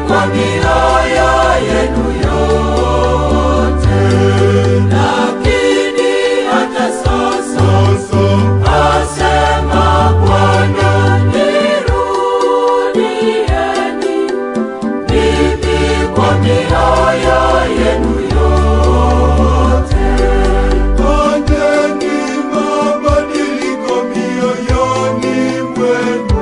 kwa mioyo yenu yote. Lakini hata sasa asema Bwana, nirudieni mimi kwa mioyo yenu yote. Fanyeni mabadiliko mioyoni mwenu,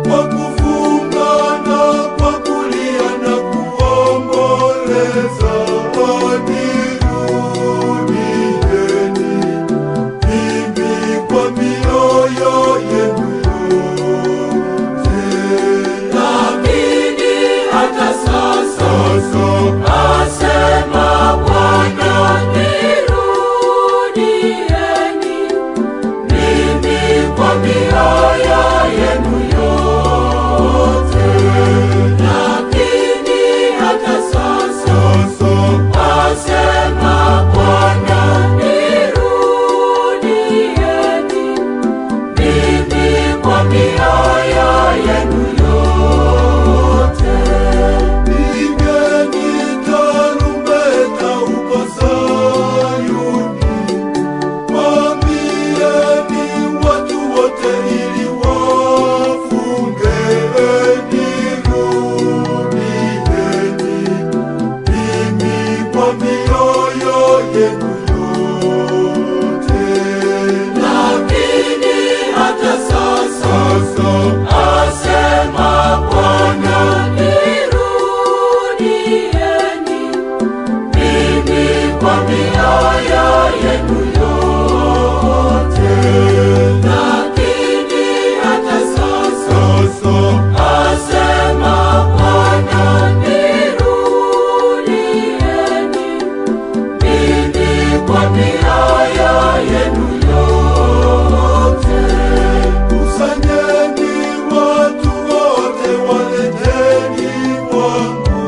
kwa kufunga na kwa kulia na kuomboleza. Nirudieni mimi kwa mioyo yenu yote. Lakini hata sasa asema Bwana, nirudieni mimi kwa mioyo yenu yote. Lakini hata sasa asema Bwana, nirudieni mimi kwa mioyo yenu yote. Pigeni tarumbeta huko Sayuni, waambieni watu wote ili wafunge. Nirudieni mimi kwa mioyo yenu yote. Lakini hata sasa asema Bwana, nirudieni mimi kwa mioyo yenu yote. Lakini hata sasa asema Bwana, nirudieni mimi kwa mioyo yenu yote. Kusanyeni watu wote, waleteni kwangu,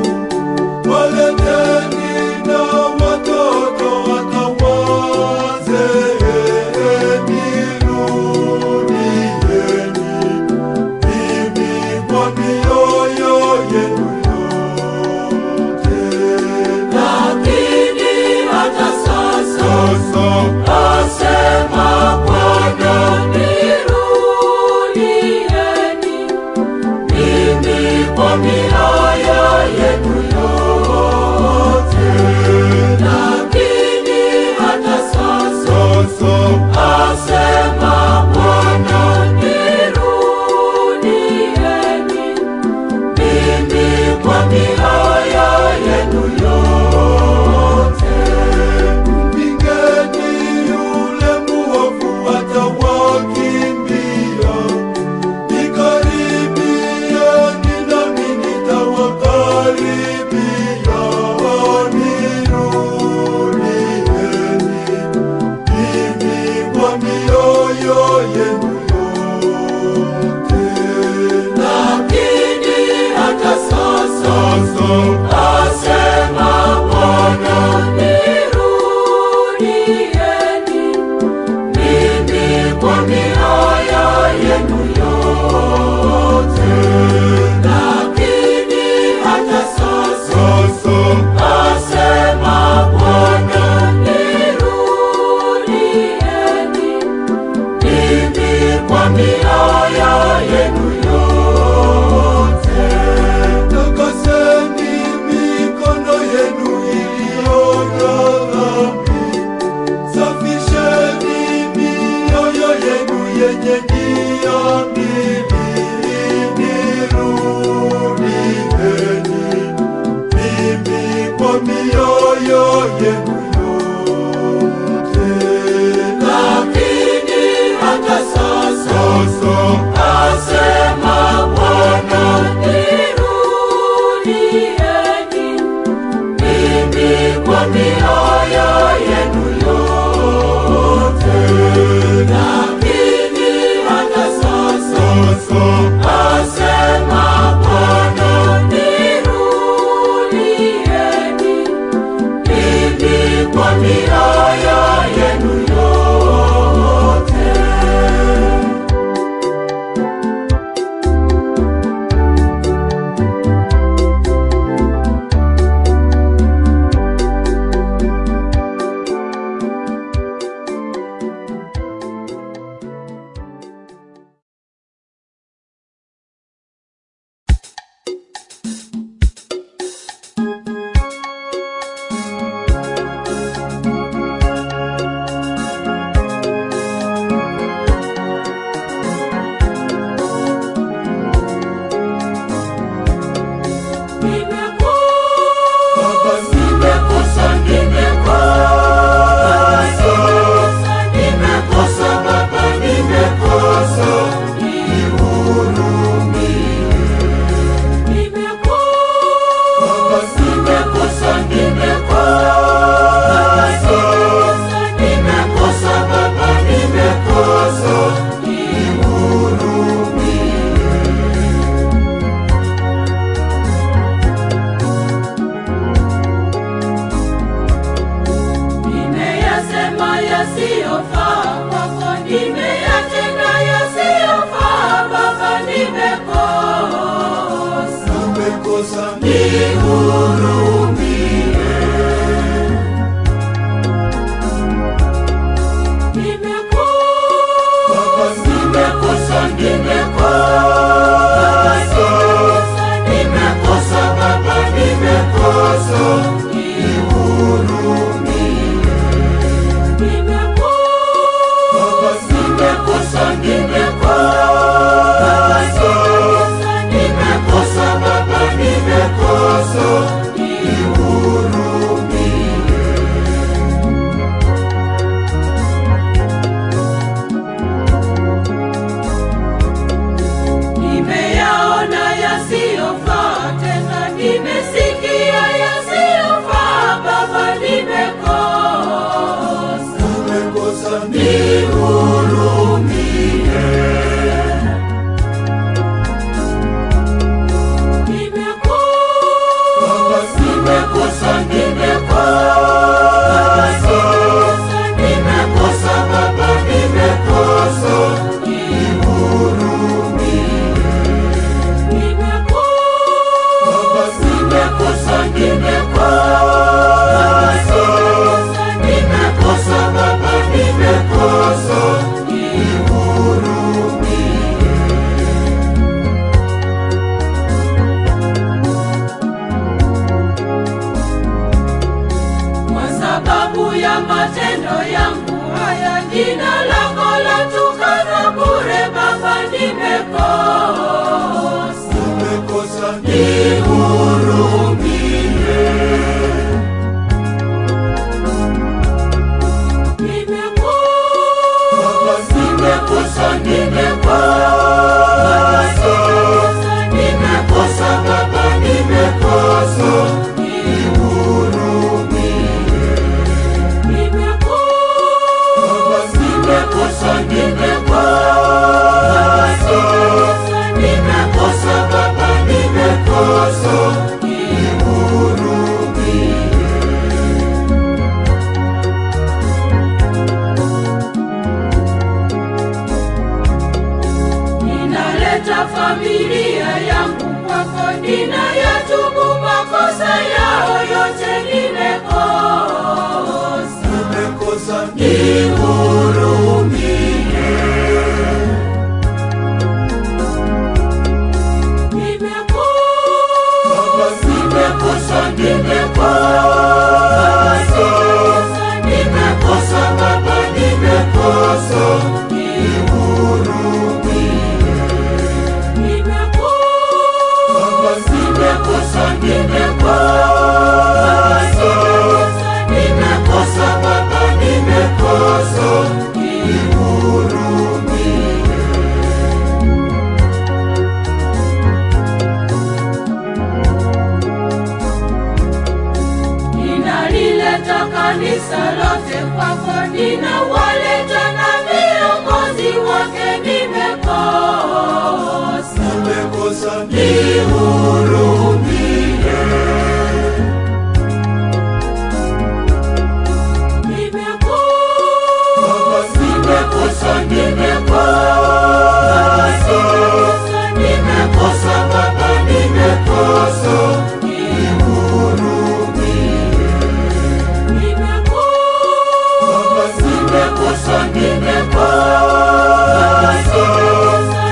waleteni na watoto hata wazee. Nirudieni mimi kwa mioyo yenu yote. Lakini hata sasa asema Bwana, nirudieni mimi kwa mioyo yenu yote. Lakini hata sasa asema Bwana, nirudieni mimi kwa mioyo yenu yote. Mpingeni yule muovu atawakimbia. Nikaribieni nami nitawakaribia. Nirudieni mimi kwa mioyo yenu yote. Lakini hata sasa asema Bwana, nirudieni mimi kwa mioyo yenu yote. Lakini hata sasa asema Bwana, nirudieni mimi kwa mioyo yenu yote. Takaseni mikono yenu iliyo na dhambi, safisheni mioyo yenu yenye nia mbili. Nirudieni mimi kwa mioyo yenu yote. Lakini hata sasa asema Bwana, nirudieni mimi kwa mioyo yenu yote. Lakini hata sasa asema Bwana, nirudieni mimi kwa mioyo yenu yote.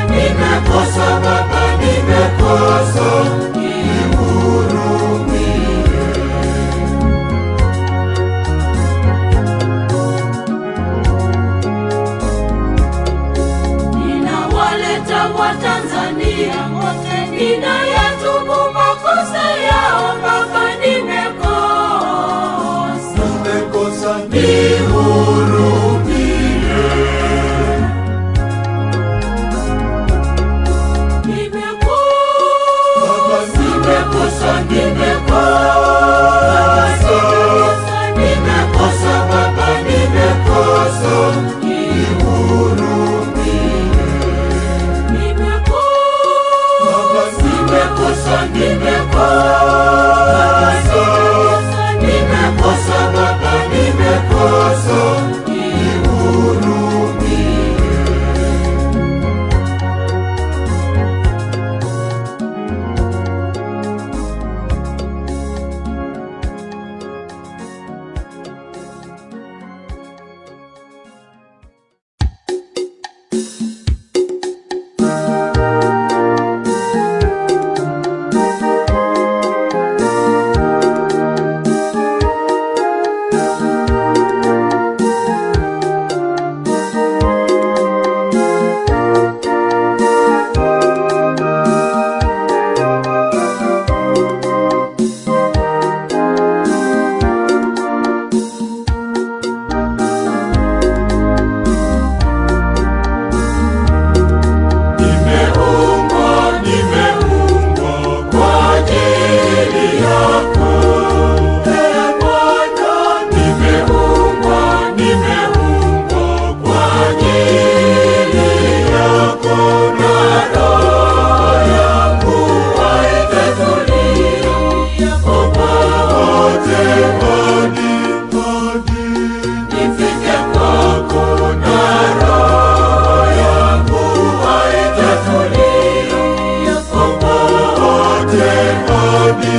Nimekosa Baba, nimekosa yako. Ee Bwana, nimeumbwa kwa ajili yako, na roho yangu haitatulia popote hadi nifike kwako, na roho yangu haitatulia popote hadi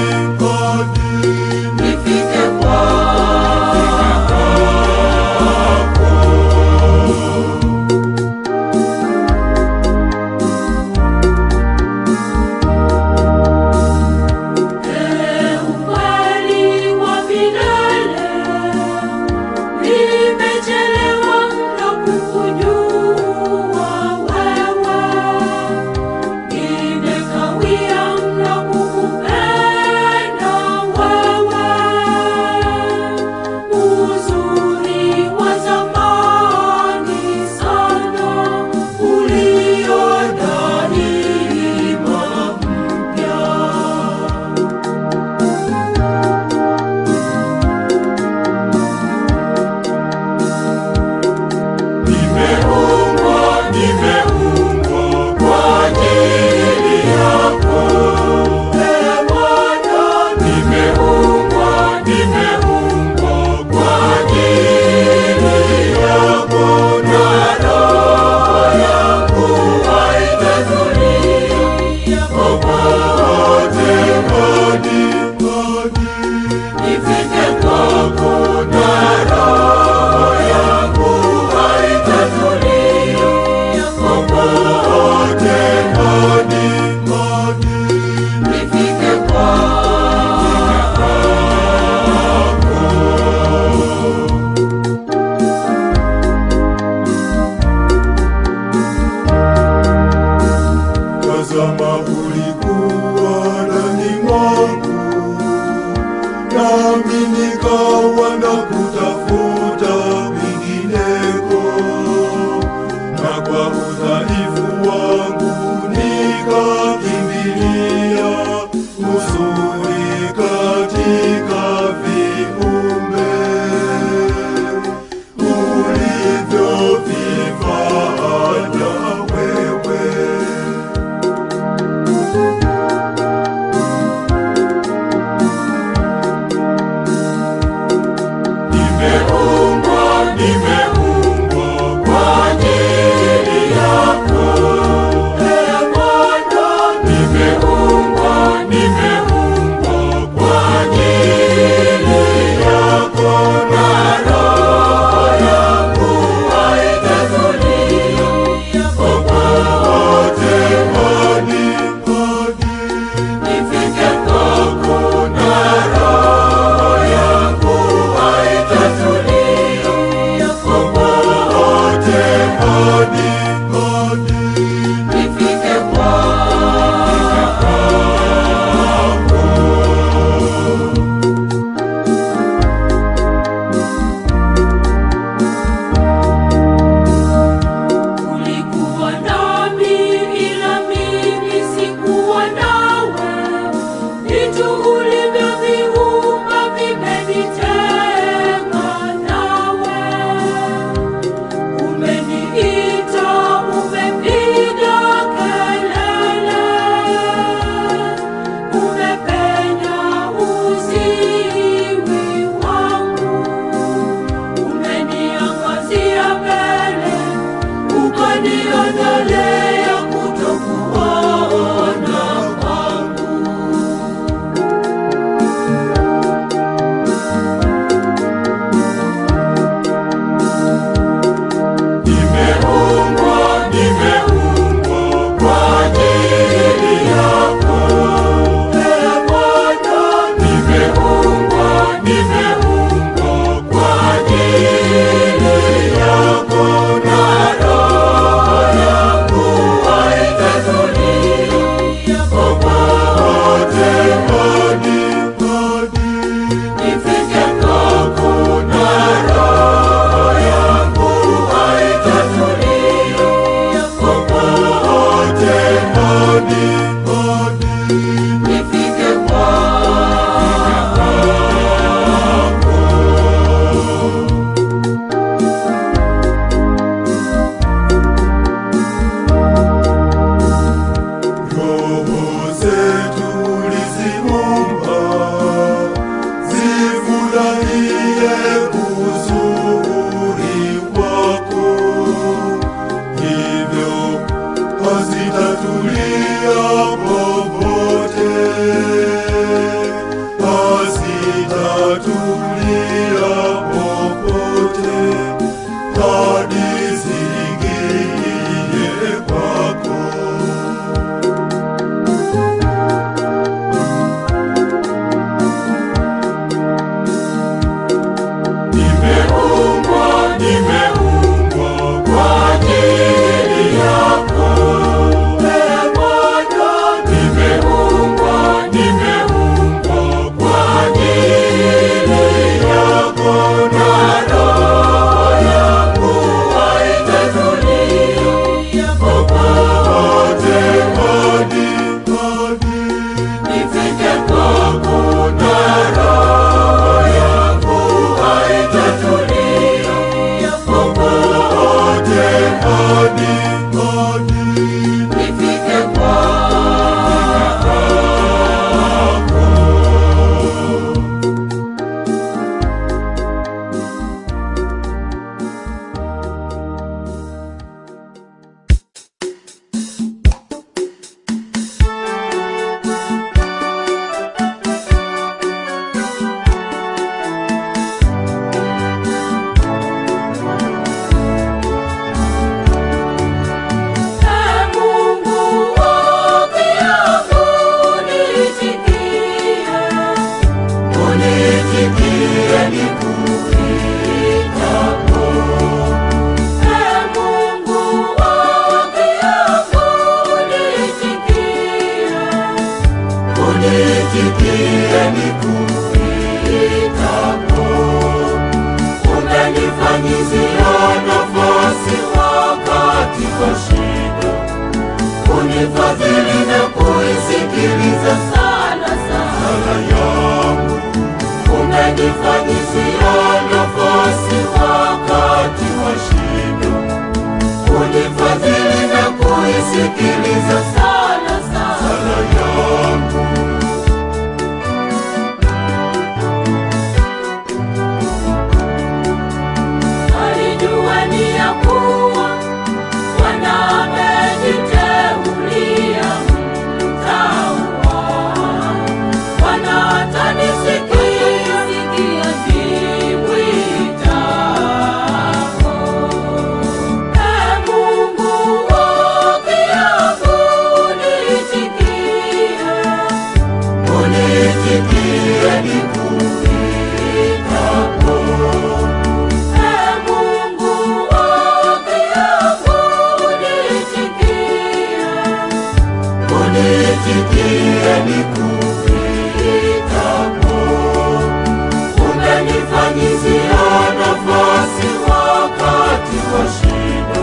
umeziumba zifurahie uzuri wako, hivyo hazitatulia popote, hazitatulia popote hadi ziingie kwako. Nimeumbwa kwa ajili yako, Ee Bwana. Nimeumbwa kwa ajili yako, na roho yangu haitatulia popote hadi nifike kwako, na roho yangu haitatulia popote hadi nifike kwako. Umenifanyizia nafasi wakati wa shida, unifadhili na kuisikiliza sala yangu. Umenifanyizia nafasi wakati wa shida, unifadhili na kuisikiliza sala yangu. Alijua ni ya kuwa Bwana ameniteulia mtaua, Bwana atanisikia nimwitako. Ee Mungu ukiapo unitikie, unitikie nikuitako. Unitikie nikuitako. Umenifanyizia nafasi wakati wa shida,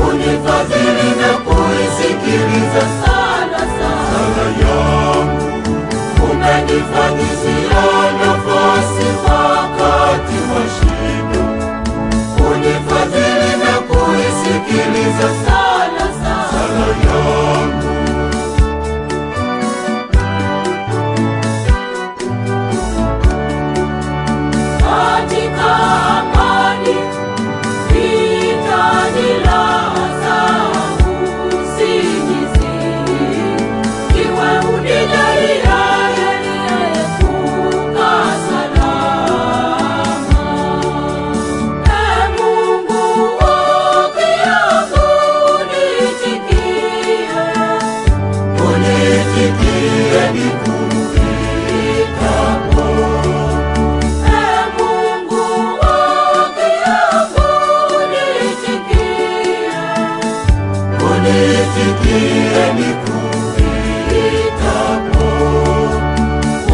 unifadhili na kuisikiliza sala yangu. Umenifanyizia nafasi wakati wa shida, unifadhili na kuisikiliza sala yangu. Katika amani vitanilaza usingizini, iwe unijalia yaliyoepuka salama. Ee Mungu ukiapo unitikie, unitikie nikuitako. Unitikie nikuitako.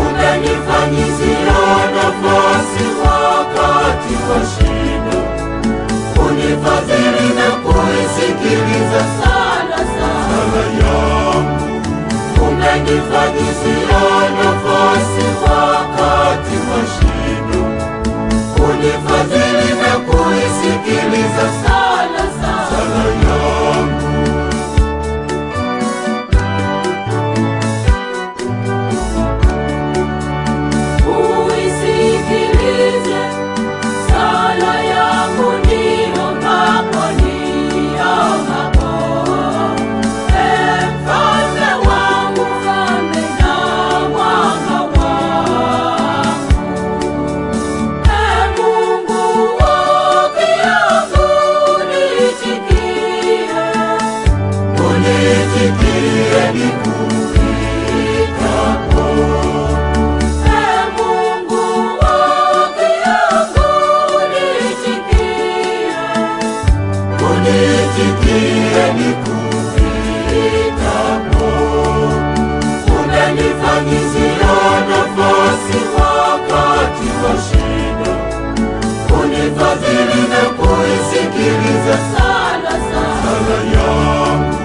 Umenifanyizia nafasi wakati wa shida, unifadhili na kuisikiliza sala yangu. Umenifanyizia nafasi wakati wa shida, unifadhili na kuisikiliza sala yangu. Umenisikiliza sala yangu,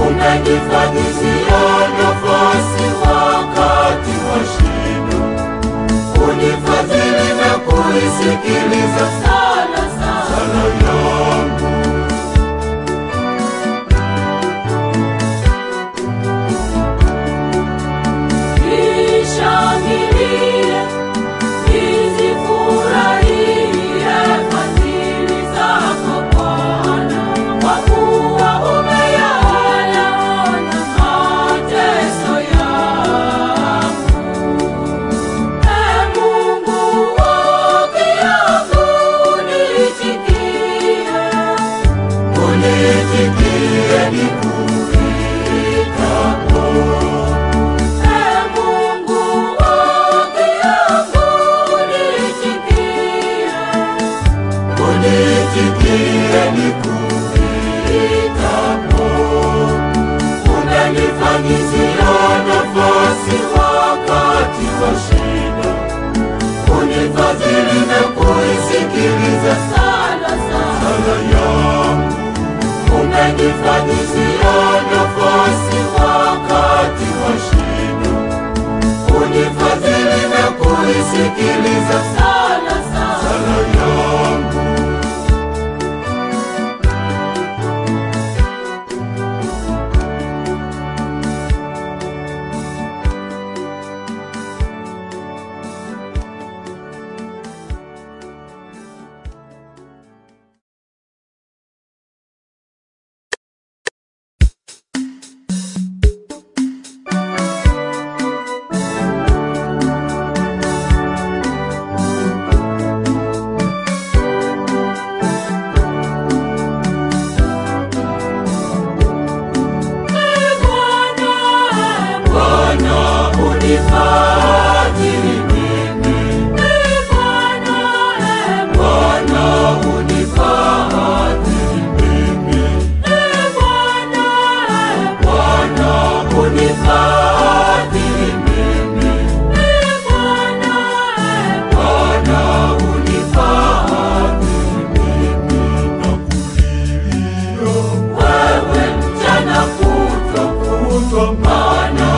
umenifanyizia nafasi wakati wa shida, unifadhili na kuisikiliza sala yangu. Nishangilie, nizifurahie fadhili zako Bwana, kwa kuwa umeyaona mateso yangu. Ee Mungu wangu, unitikie nikuitapo. Ee Mungu wangu, unitikie nikuitapo. Umenifanyizia nafasi wakati wa shida, unifadhili na kuisikiliza sala yangu. Umenifanyizia nafasi wakati wa shida, unifadhili na kuisikiliza sala yangu. Unifadhili mimi, Bwana unifadhili mimi, Bwana unifadhili mimi, Bwana unifadhili mimi. Nakulilia wewe mchana kutwa Bwana,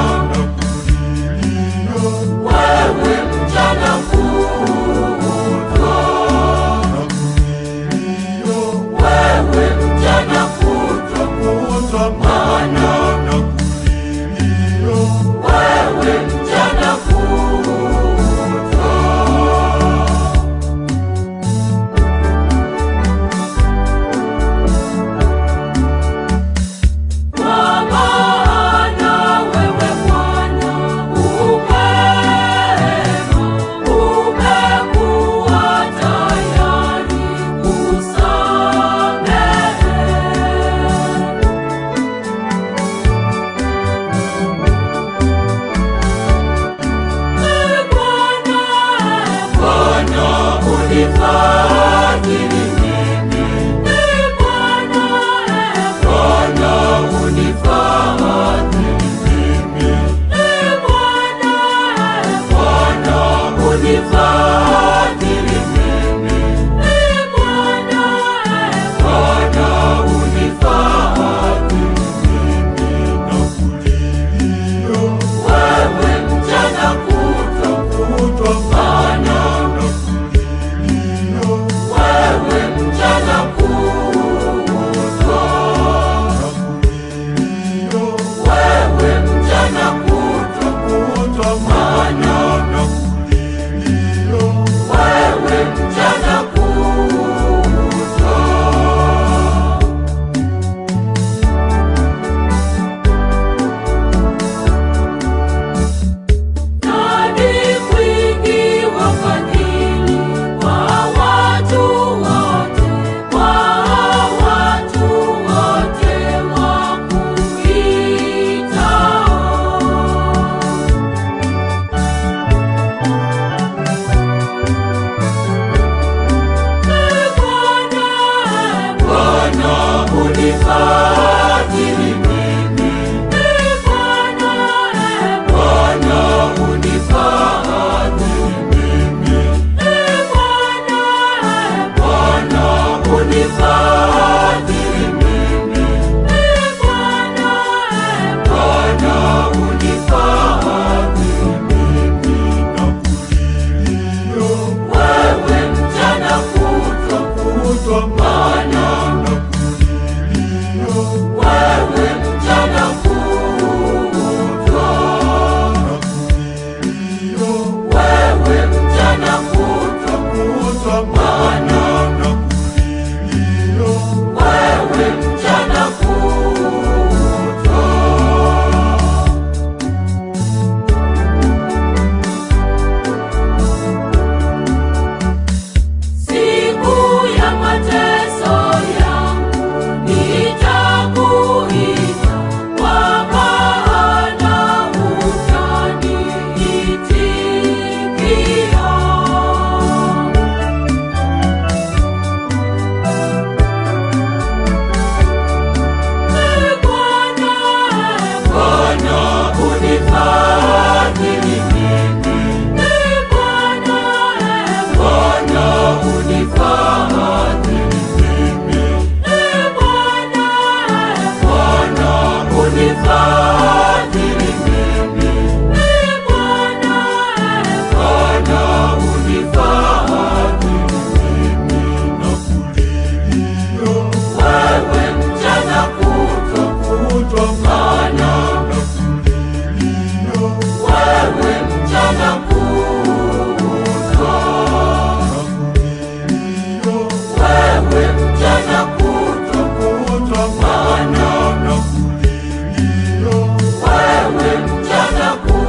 wewe mchana kutwa, wewe mchana kutwa Bwana, wewe mchana kutwa. Kwa maana wewe Bwana umekuwa tayari kusamehe. Bwana unifadhili mimi, Bwana unifadhili mimi, Bwana unifadhili mimi, Bwana unifadhili mimi. Nakulilia wewe mchana kutwa Bwana, wewe mchana kutwa, wewe mchana kutwa Bwana, wewe mchana kutwa, maana nakulilia wewe mchana kutwa. Siku ya mateso yangu nitakuita, kwa maana utaniitikia. Bwana unifadhili mimi, Bwana unifadhili mimi, Bwana unifadhili mimi, Bwana unifadhili mimi. nakulilia Wewe mchana kutwa, maana nakulilia wewe mchana kutwa, nakulilia wewe mchana kutwa, maana nakulilia wewe mchana kutwa.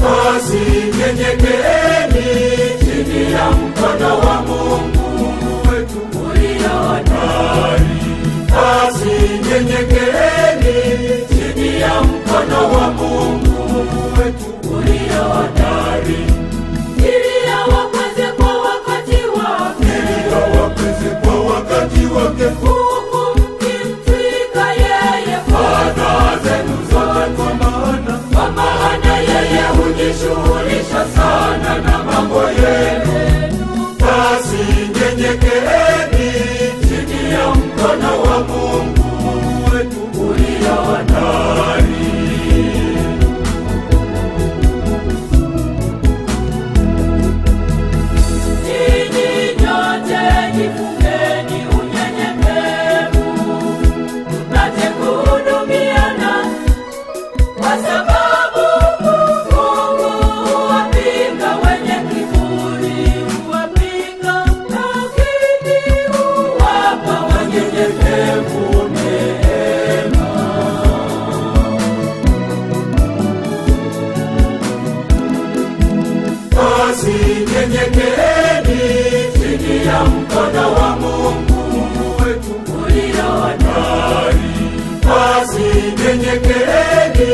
basi nyenyekeeni chini ya mkono wa Mungu wetu Ulio hodari. Basi nyenyekeeni chini ya mkono wa Mungu wetu ulio hodari, ili awakweze kwa wakati wake, ili awapeze kwa wakati wake. huku mkimtwika yeye fadha zenu zote, kwa maana yeye hujishughulisha sana na mambo yenu. Basi nyenyekeeni chini ya mkono wa Mungu wetu Ulio hodari. Ninyi nyote jifungeni unyenyekevu, mpate kuhudumiana, kwa sababu Mungu huwapinga wenye kiburi, huwapinga, lakini huwapa wanyenyekevu neema. Basi nyenyekeeni chini ya mkono wa Mungu wetu Ulio hodari. Basi nyenyekeeni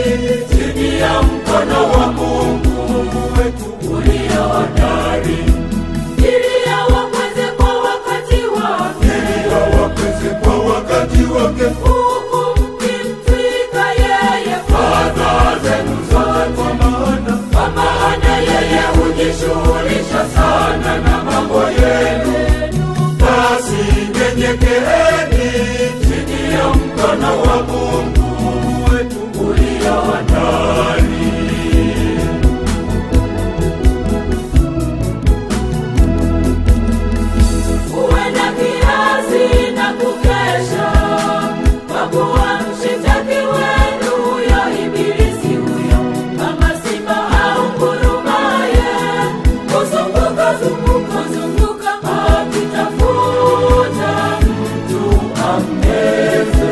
chini ya mkono wa Mungu wetu ulio hodari, ili awakweze kwa wakati wake, ili awapeze kwa wakati wake. huku mkimtwika yeye fadha zenu zote, kwa maana yeye hujishughulisha sana na mambo yenu. Basi nyenyekeeni chini ya mkono wa Mungu wetu Ulio hodari. uwe na kiasi na kukesha, kwa kuwa mshitaki wenu huyo ibilisi huyo, kama simba aungurumaye, huzunguka zunguka akitafuta mtu ammeze.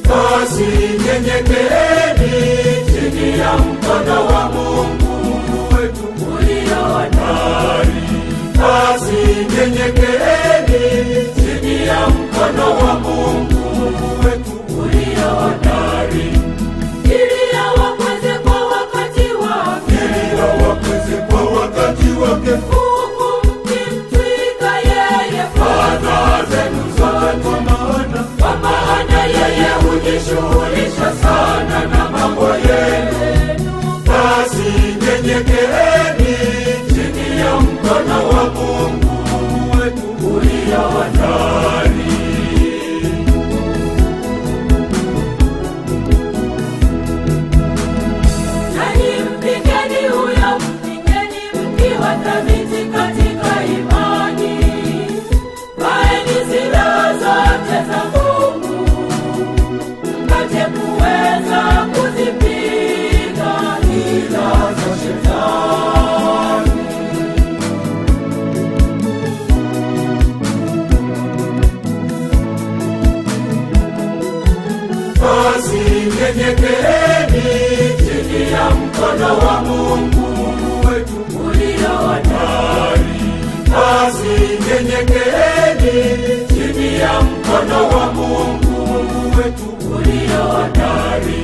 Basi nyenyekeeni chini ya mkono wa Mungu wetu Ulio hodari. Basi nyenyekeeni chini ya mkono wa Mungu wetu ulio hodari, ili awakweze kwa wakati wake, ili awapeze kwa wakati wake. huku mkimtwika yeye fadha zenu zote, kwa maana yeye hujishughulisha sana na mambo yenu. Basi nyenyekeeni chini ya mkono wa Mungu wetu Ulio hodari. nyenyekeeni chini ya mkono wa Mungu wetu ulio hodari. Basi nyenyekeeni chini ya mkono wa Mungu wetu ulio hodari.